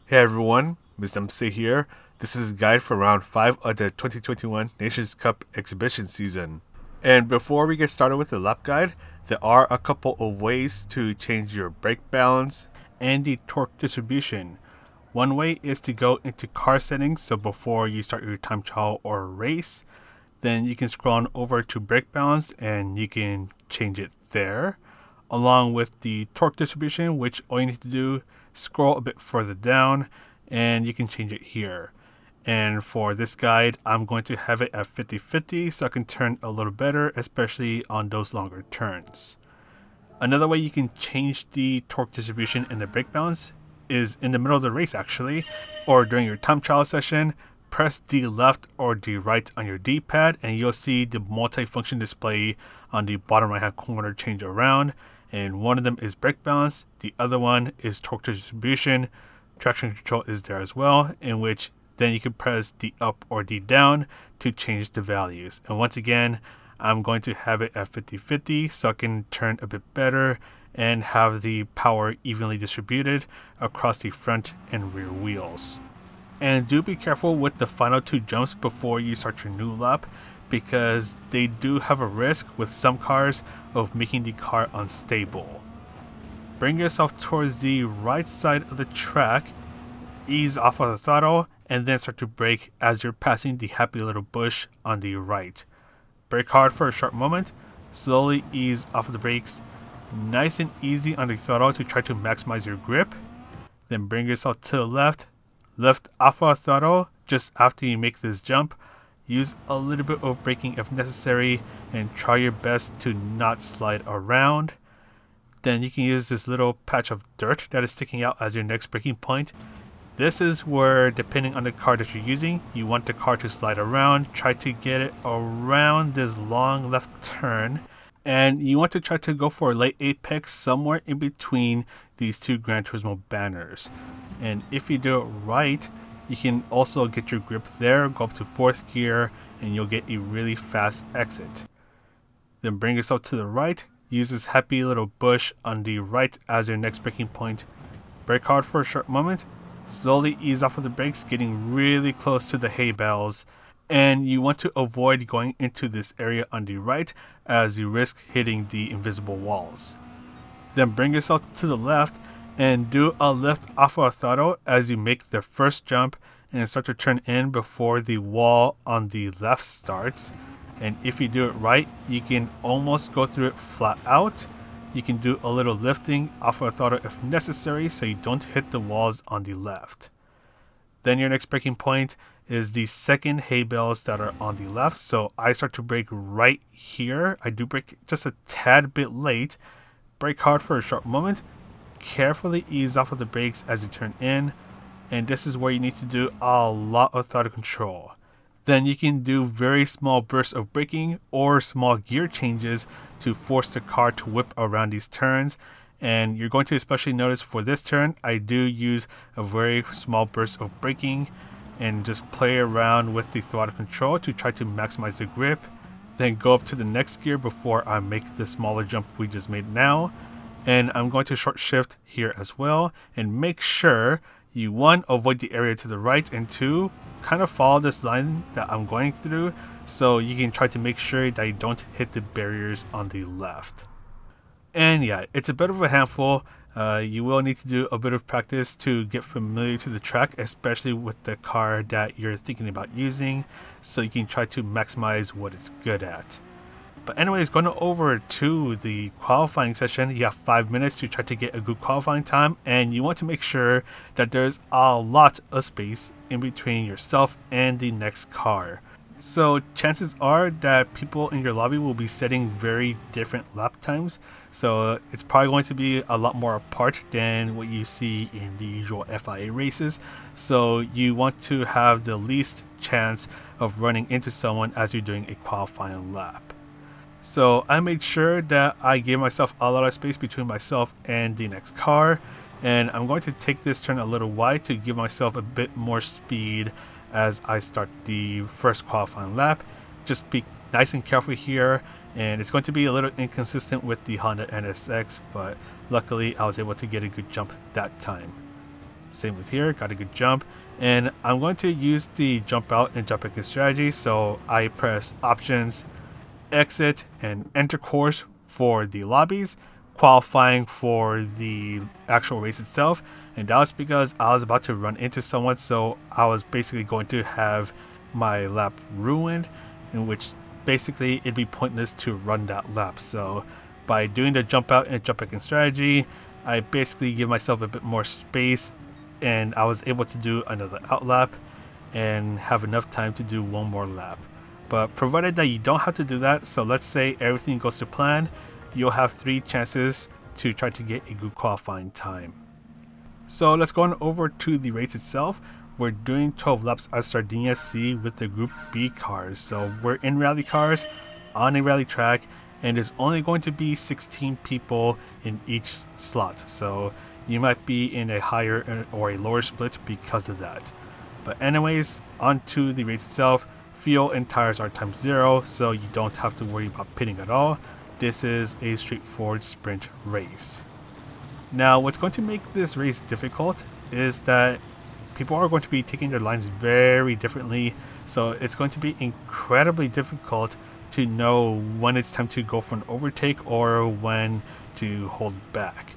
Hey everyone, Mr. MC here. This is a guide for round 5 of the 2021 Nations Cup exhibition season. And before we get started with the lap guide, there are a couple of ways to change your brake balance and the torque distribution. One way is to go into car settings, so before you start your time trial or race, then you can scroll on over to brake balance and you can change it there. Along with the torque distribution, which all you need to do, scroll a bit further down and you can change it here. And for this guide, I'm going to have it at 50-50 so I can turn a little better, especially on those longer turns. Another way you can change the torque distribution and the brake balance is in the middle of the race actually, or during your time trial session. Press the left or the right on your D-pad and you'll see the multi-function display on the bottom right hand corner change around. And one of them is brake balance, the other one is torque distribution. Traction control is there as well, in which then you can press the up or the down to change the values. And once again, I'm going to have it at 50-50 so I can turn a bit better and have the power evenly distributed across the front and rear wheels. And do be careful with the final 2 jumps before you start your new lap, because they do have a risk with some cars of making the car unstable. Bring yourself towards the right side of the track, ease off of the throttle, and then start to brake as you're passing the happy little bush on the right. Brake hard for a short moment, slowly ease off of the brakes, nice and easy on the throttle to try to maximize your grip. Then bring yourself to the left, lift off of the throttle just after you make this jump. Use a little bit of braking if necessary and try your best to not slide around. Then you can use this little patch of dirt that is sticking out as your next braking point. This is where, depending on the car that you're using, you want the car to slide around. Try to get it around this long left turn. And you want to try to go for a late apex somewhere in between these 2 Gran Turismo banners. And if you do it right, you can also get your grip there, go up to 4th gear, and you'll get a really fast exit. Then bring yourself to the right, use this happy little bush on the right as your next braking point. Brake hard for a short moment, slowly ease off of the brakes, getting really close to the hay bales. And you want to avoid going into this area on the right as you risk hitting the invisible walls. Then bring yourself to the left and do a lift off of a throttle as you make the first jump and start to turn in before the wall on the left starts. And if you do it right, you can almost go through it flat out. You can do a little lifting off of a throttle if necessary so you don't hit the walls on the left. Then your next braking point is the second hay bales that are on the left. So I start to brake right here. I do brake just a tad bit late. Brake hard for a short moment. Carefully ease off of the brakes as you turn in, and this is where you need to do a lot of throttle control. Then you can do very small bursts of braking or small gear changes to force the car to whip around these turns. And you're going to especially notice for this turn, I do use a very small burst of braking and just play around with the throttle control to try to maximize the grip. Then go up to the next gear before I make the smaller jump we just made now. And I'm going to short shift here as well, and make sure you 1, avoid the area to the right, and 2, kind of follow this line that I'm going through so you can try to make sure that you don't hit the barriers on the left. And yeah, it's a bit of a handful. You will need to do a bit of practice to get familiar to the track, especially with the car that you're thinking about using, so you can try to maximize what it's good at. But anyways, going over to the qualifying session, you have 5 minutes to try to get a good qualifying time, and you want to make sure that there's a lot of space in between yourself and the next car. So chances are that people in your lobby will be setting very different lap times, so it's probably going to be a lot more apart than what you see in the usual FIA races. So you want to have the least chance of running into someone as you're doing a qualifying lap. So I made sure that I gave myself a lot of space between myself and the next car, and I'm going to take this turn a little wide to give myself a bit more speed as I start the first qualifying lap. Just be nice and careful here, and it's going to be a little inconsistent with the Honda NSX, but luckily I was able to get a good jump that time. Same with here, got a good jump. And I'm going to use the jump out and jump in strategy, so I press options, exit, and enter course for the lobbies, qualifying for the actual race itself. And that was because I was about to run into someone, so I was basically going to have my lap ruined, in which basically it'd be pointless to run that lap. So by doing the jump out and jump back in strategy, I basically give myself a bit more space, and I was able to do another out lap and have enough time to do one more lap. But provided that you don't have to do that, so let's say everything goes to plan, you'll have 3 chances to try to get a good qualifying time. So let's go on over to the race itself. We're doing 12 laps at Sardegna C with the Group B cars. So we're in rally cars on a rally track, and there's only going to be 16 people in each slot. So you might be in a higher or a lower split because of that. But anyways, on to the race itself. Fuel and tires are times 0, so you don't have to worry about pitting at all. This is a straightforward sprint race. Now, what's going to make this race difficult is that people are going to be taking their lines very differently, so it's going to be incredibly difficult to know when it's time to go for an overtake or when to hold back.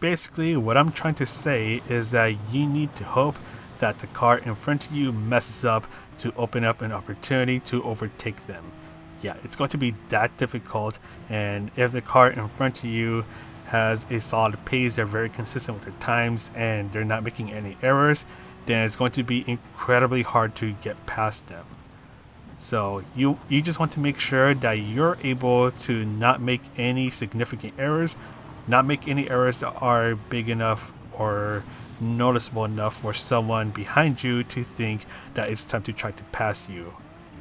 Basically, what I'm trying to say is that you need to hope that the car in front of you messes up to open up an opportunity to overtake them. Yeah, it's going to be that difficult, and if the car in front of you has a solid pace, they're very consistent with their times, and they're not making any errors, then it's going to be incredibly hard to get past them. So you just want to make sure that you're able to not make any significant errors, not make any errors that are big enough or noticeable enough for someone behind you to think that it's time to try to pass you.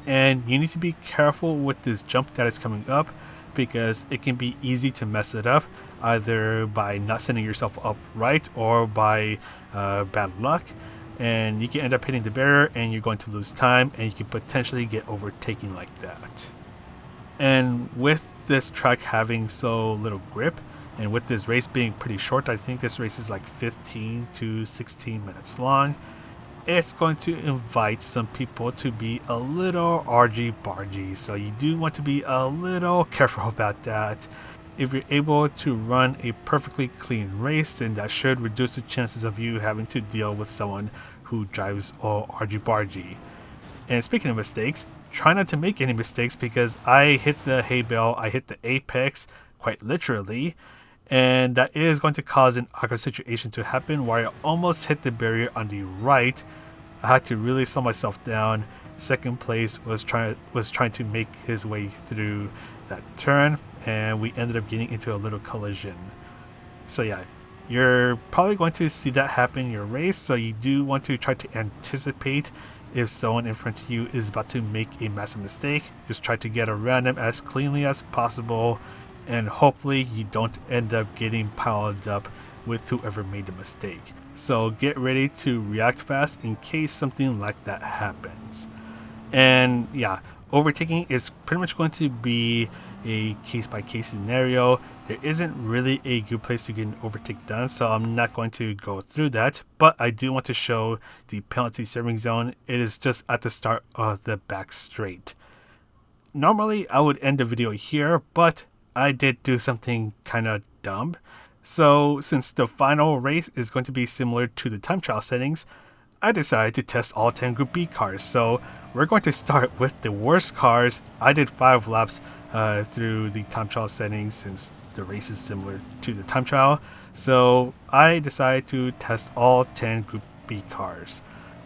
And you need to be careful with this jump that is coming up, because it can be easy to mess it up, either by not setting yourself up right or by bad luck, and you can end up hitting the barrier and you're going to lose time, and you can potentially get overtaken like that. And with this track having so little grip, and with this race being pretty short, I think this race is like 15 to 16 minutes long, it's going to invite some people to be a little argy-bargy, so you do want to be a little careful about that. If you're able to run a perfectly clean race, then that should reduce the chances of you having to deal with someone who drives all argy-bargy. And speaking of mistakes, try not to make any mistakes, because I hit the hay bale, I hit the apex, quite literally, and that is going to cause an awkward situation to happen where I almost hit the barrier on the right. I had to really slow myself down. Second place was trying to make his way through that turn, and we ended up getting into a little collision. So yeah, you're probably going to see that happen in your race, so you do want to try to anticipate if someone in front of you is about to make a massive mistake. Just try to get around them as cleanly as possible, and hopefully you don't end up getting piled up with whoever made the mistake. So get ready to react fast in case something like that happens. And yeah, overtaking is pretty much going to be a case-by-case scenario. There isn't really a good place to get an overtake done, so I'm not going to go through that, but I do want to show the penalty serving zone. It is just at the start of the back straight. Normally I would end the video here, but I did do something kind of dumb. So since the final race is going to be similar to the time trial settings, I decided to test all 10 Group B cars. So we're going to start with the worst cars. I did 5 laps through the time trial settings since the race is similar to the time trial. So I decided to test all 10 Group B cars.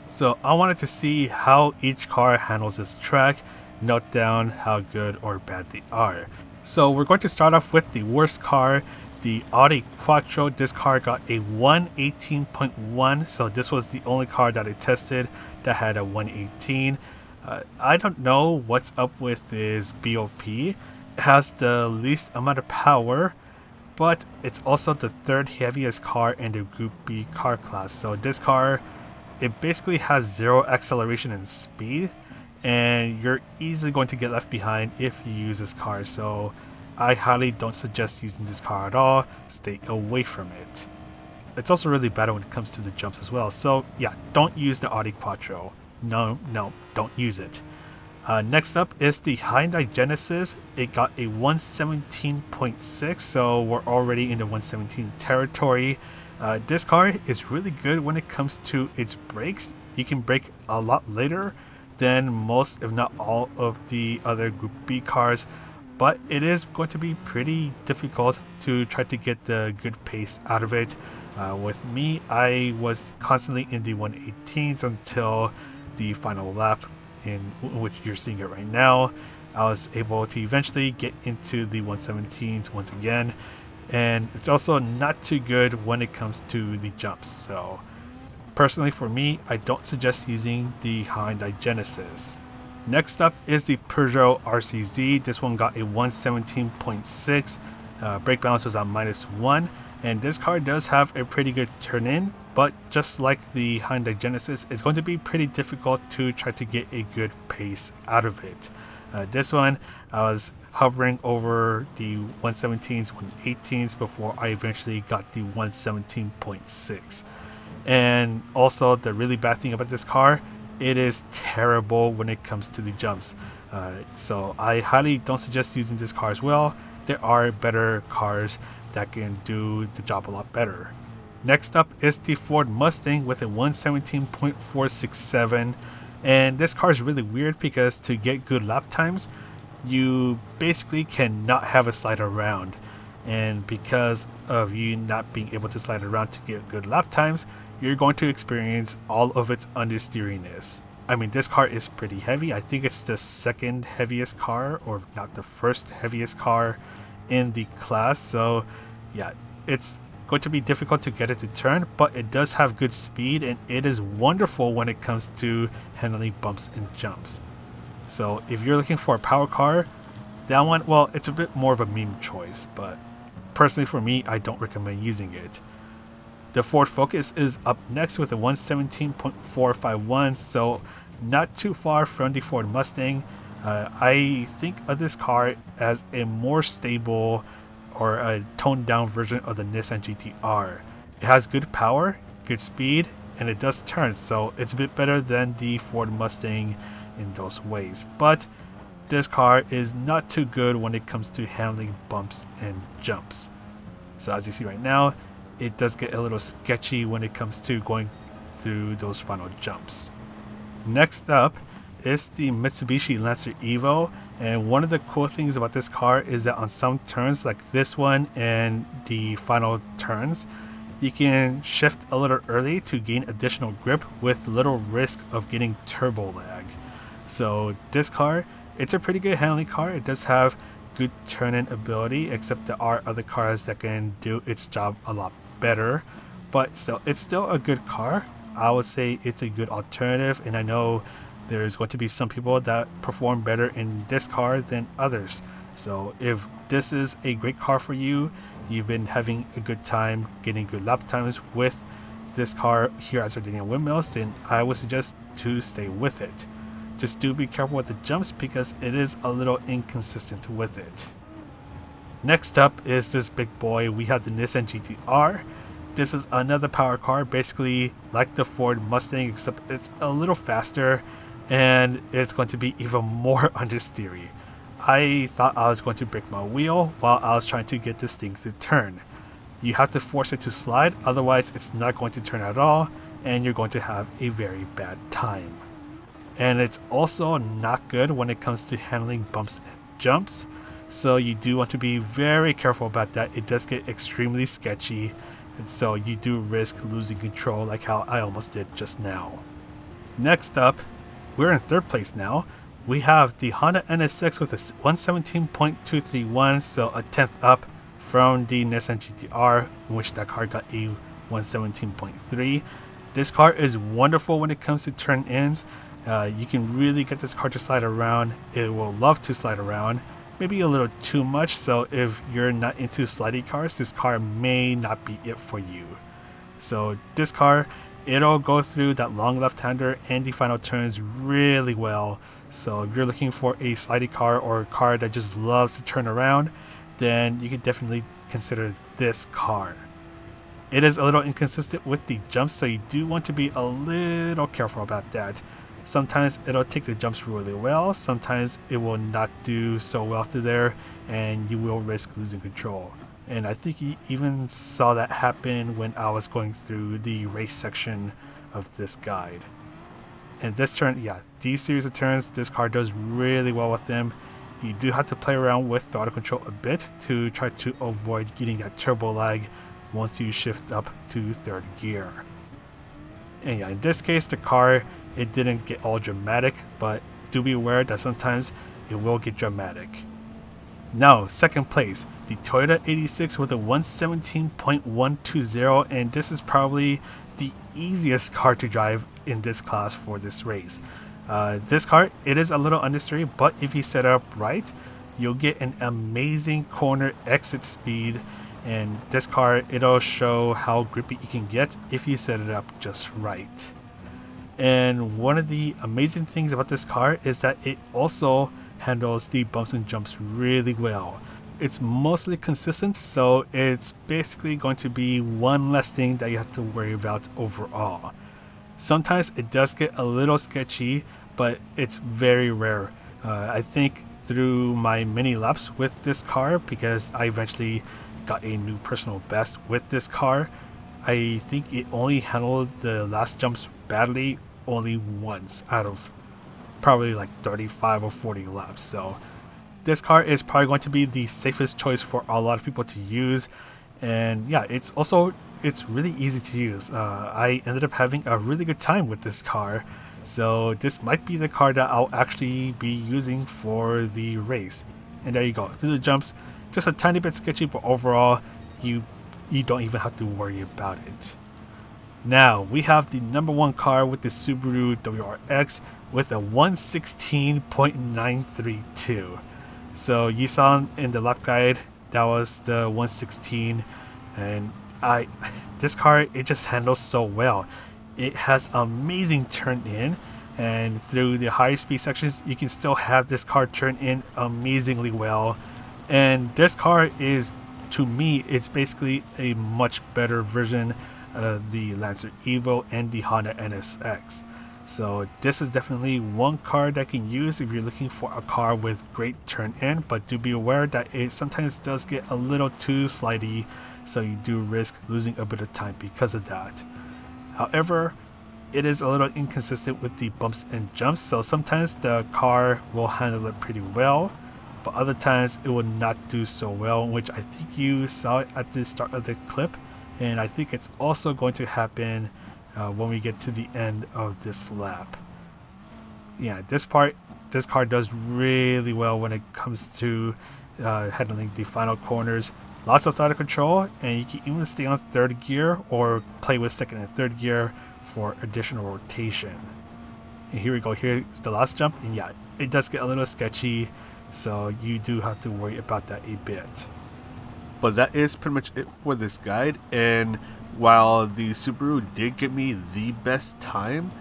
So I wanted to see how each car handles this track, note down how good or bad they are. So we're going to start off with the worst car, the Audi Quattro. This car got a 118.1, so this was the only car that I tested that had a 118. I don't know what's up with this BOP. It has the least amount of power, but it's also the 3rd heaviest car in the Group B car class. So this car, it basically has 0 acceleration and speed, and you're easily going to get left behind if you use this car. So I highly don't suggest using this car at all. Stay away from it. it's also really bad when it comes to the jumps as well. So yeah, don't use the Audi Quattro. No, don't use it. Next up is the Hyundai Genesis. It got a 117.6, so we're already in the 117 territory. This car is really good when it comes to its brakes. You can brake a lot later than most, if not all, of the other Group B cars, but it is going to be pretty difficult to try to get the good pace out of it. With me, I was constantly in the 118s until the final lap, in which you're seeing it right now. I was able to eventually get into the 117s once again, and it's also not too good when it comes to the jumps. So personally for me, I don't suggest using the Hyundai Genesis. Next up is the Peugeot RCZ. This one got a 117.6. Brake balance was on -1, and this car does have a pretty good turn-in, but just like the Hyundai Genesis, it's going to be pretty difficult to try to get a good pace out of it. This one, I was hovering over the 117s, 118s before I eventually got the 117.6. And also, the really bad thing about this car, it is terrible when it comes to the jumps. So I highly don't suggest using this car as well. There are better cars that can do the job a lot better. Next up is the Ford Mustang with a 117.467, and this car is really weird because to get good lap times, you basically cannot have a slide around, and because of you not being able to slide around to get good lap times, you're going to experience all of its understeeriness. I mean, this car is pretty heavy. I think it's the second heaviest car, or not the first heaviest car in the class. So yeah, it's going to be difficult to get it to turn, but it does have good speed, and it is wonderful when it comes to handling bumps and jumps. So if you're looking for a power car, that one, well, it's a bit more of a meme choice, but personally for me, I don't recommend using it. The Ford Focus is up next with a 117.451, so not too far from the Ford Mustang. I think of this car as a more stable or a toned down version of the Nissan GT-R. It has good power, good speed, and it does turn, so it's a bit better than the Ford Mustang in those ways. But this car is not too good when it comes to handling bumps and jumps. So as you see right now, it does get a little sketchy when it comes to going through those final jumps. Next up is the Mitsubishi Lancer Evo, and one of the cool things about this car is that on some turns like this one and the final turns, you can shift a little early to gain additional grip with little risk of getting turbo lag. So this car, it's a pretty good handling car. It does have good turn-in ability, except there are other cars that can do its job a lot better, but still, it's still a good car. I would say it's a good alternative, and I know there's going to be some people that perform better in this car than others. So if this is a great car for you, you've been having a good time getting good lap times with this car here at Sardegna Windmills, then I would suggest to stay with it. Just do be careful with the jumps because it is a little inconsistent with it. Next up is this big boy. We have the Nissan GT-R. This is another power car, basically like the Ford Mustang, except it's a little faster and it's going to be even more understeery. I thought I was going to break my wheel while I was trying to get this thing to turn. You have to force it to slide, otherwise it's not going to turn at all, and you're going to have a very bad time. And it's also not good when it comes to handling bumps and jumps, so you do want to be very careful about that. It does get extremely sketchy, and so you do risk losing control like how I almost did just now. Next up, we're in third place now. We have the Honda NSX with a 117.231, so a tenth up from the Nissan GT-R, in which that car got a 117.3. This car is wonderful when it comes to turn-ins. You can really get this car to slide around. It will love to slide around, maybe a little too much, so if you're not into slidey cars, this car may not be it for you. So this car, it'll go through that long left-hander and the final turns really well. So if you're looking for a slidey car or a car that just loves to turn around, then you can definitely consider this car. it is a little inconsistent with the jumps, so you do want to be a little careful about that. Sometimes it'll take the jumps really well, sometimes it will not do so well through there, and you will risk losing control. And I think you even saw that happen when I was going through the race section of this guide. And this turn, yeah, these series of turns, this car does really well with them. You do have to play around with throttle control a bit to try to avoid getting that turbo lag once you shift up to third gear. And yeah, in this case, the car, it didn't get all dramatic, but do be aware that sometimes it will get dramatic. Now, second place, the Toyota 86 with a 117.120, and this is probably the easiest car to drive in this class for this race. This car, it is a little understeery, but if you set it up right, you'll get an amazing corner exit speed, and this car, it'll show how grippy you can get if you set it up just right. And one of the amazing things about this car is that it also handles the bumps and jumps really well. It's mostly consistent, so it's basically going to be one less thing that you have to worry about overall. Sometimes it does get a little sketchy, but it's very rare. I think through my many laps with this car, because I eventually got a new personal best with this car, I think it only handled the last jumps badly only once out of probably like 35 or 40 laps. So this car is probably going to be the safest choice for a lot of people to use. And yeah, it's really easy to use. I ended up having a really good time with this car, so this might be the car that I'll actually be using for the race. And there you go, through the jumps, just a tiny bit sketchy, but overall you don't even have to worry about it. Now we have the number one car with the Subaru WRX with a 116.932. So you saw in the lap guide, that was the 116, and this car, it just handles so well. It has amazing turn in, and through the higher speed sections, you can still have this car turn in amazingly well. And this car is, to me, it's basically a much better version of the Lancer Evo and the Honda NSX. So this is definitely one car that you can use if you're looking for a car with great turn in, but do be aware that it sometimes does get a little too slidey, so you do risk losing a bit of time because of that. However, it is a little inconsistent with the bumps and jumps, so sometimes the car will handle it pretty well, but other times it will not do so well, which I think you saw it at the start of the clip, and I think it's also going to happen when we get to the end of this lap. Yeah, this car does really well when it comes to handling the final corners. Lots of throttle control, and you can even stay on third gear or play with second and third gear for additional rotation. And here we go, here's the last jump, and yeah, it does get a little sketchy, so you do have to worry about that a bit. But that is pretty much it for this guide, and while the Subaru did give me the best time,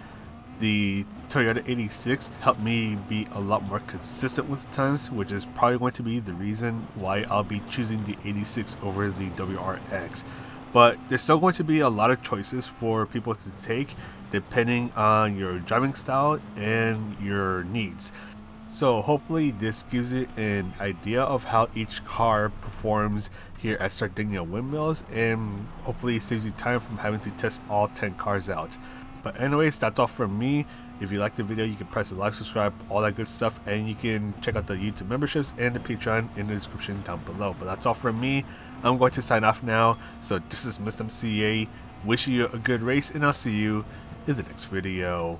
the Toyota 86 helped me be a lot more consistent with the times, which is probably going to be the reason why I'll be choosing the 86 over the WRX. But there's still going to be a lot of choices for people to take depending on your driving style and your needs. So hopefully this gives you an idea of how each car performs here at Sardegna Windmills, and hopefully saves you time from having to test all 10 cars out. But anyways, that's all from me. If you liked the video, you can press the like, subscribe, all that good stuff, and you can check out the YouTube memberships and the Patreon in the description down below. But that's all from me. I'm going to sign off now. So this is Mr. MCA, wishing you a good race, and I'll see you in the next video.